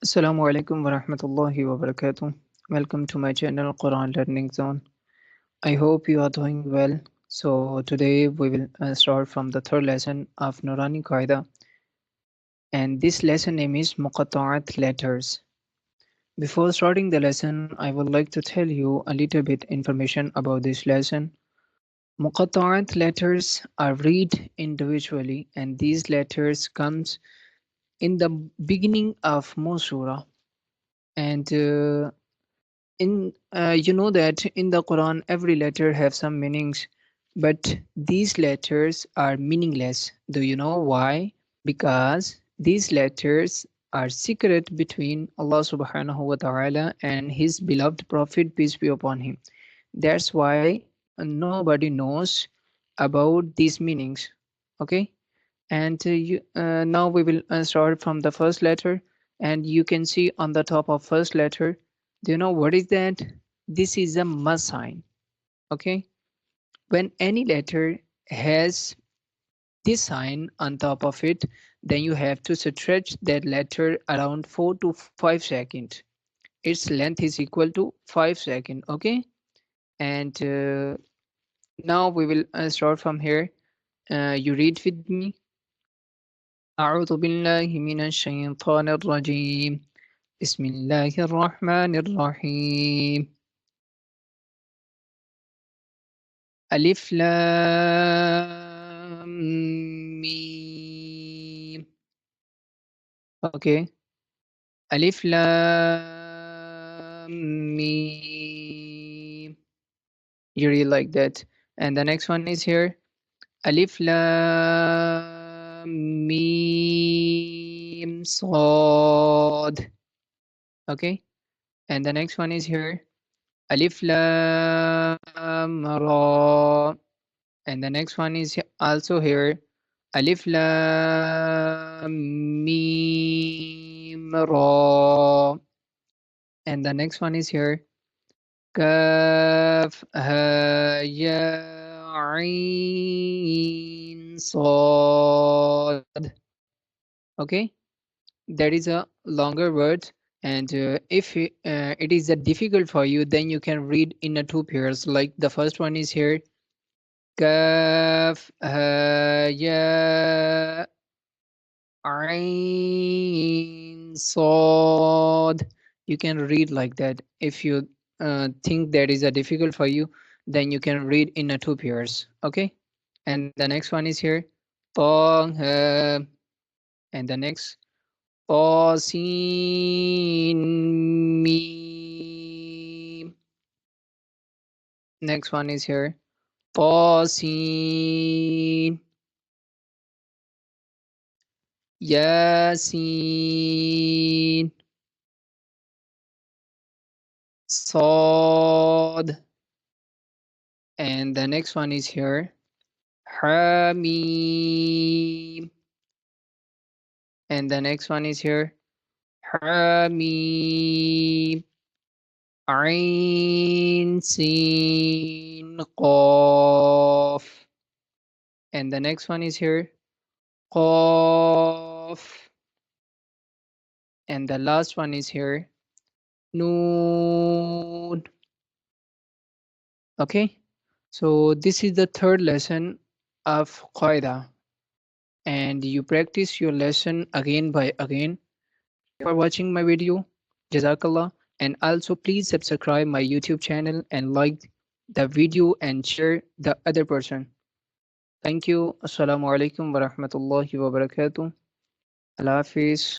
Assalamu alaikum wa rahmatullahi wa barakatuh. Welcome to my channel Quran Learning Zone. I hope you are doing well. So today we will start from the third lesson of Noorani Qaida, and this lesson name is Muqatta'at letters. Before starting the lesson, I would like to tell you a little bit information about this lesson. Muqatta'at letters are read individually, and these letters comes in the beginning of most surah. And in you know that in the Quran every letter have some meanings, but these letters are meaningless. Do you know why? Because these letters are secret between Allah subhanahu wa ta'ala and his beloved prophet, peace be upon him. That's why nobody knows about these meanings. Okay, and now we will start from the first letter, and you can see on the top of first letter, do you know what is that? This is a must sign. Okay, when any letter has this sign on top of it, then you have to stretch that letter around 4 to 5 seconds. Its length is equal to 5 seconds. Okay, and now we will start from here. You read with me. أعوذ بالله من الشيطان الرجيم. بسم الله الرحمن الرحيم. ألف لام ميم. Okay. ألف لام ميم. You read like that. And the next one is here. ألف لام ميم صاد. Okay. And the next one is here. Alif Lam Ra. And the next one is also here. Alif Lam Mim Ra. And the next one is here. Kaf Ha Ya Ain Sad. Okay, that is a longer word, and if it is difficult for you, then you can read in a two pairs. Like the first one is here. Kaf Ha Ya Ain Sad. You can read like that. If you think that is difficult for you, then you can read in a two pairs. Okay, and the next one is here. Tong Ha. And the next Tasin Mim. Next one is here. Tasin Yasin Sad. And the next one is here. Hamim. And the next one is here. Hamim. Ain Sin Qaf. And the next one is here. Qaf. And the last one is here. Noon. Okay. So this is the third lesson of Qaida. And you practice your lesson again by again. For watching my video. Jazakallah. And also please subscribe my YouTube channel and like the video and share the other person. Thank you. Assalamu alaikum wa rahmatullahi wa barakatuh. Allah Hafiz.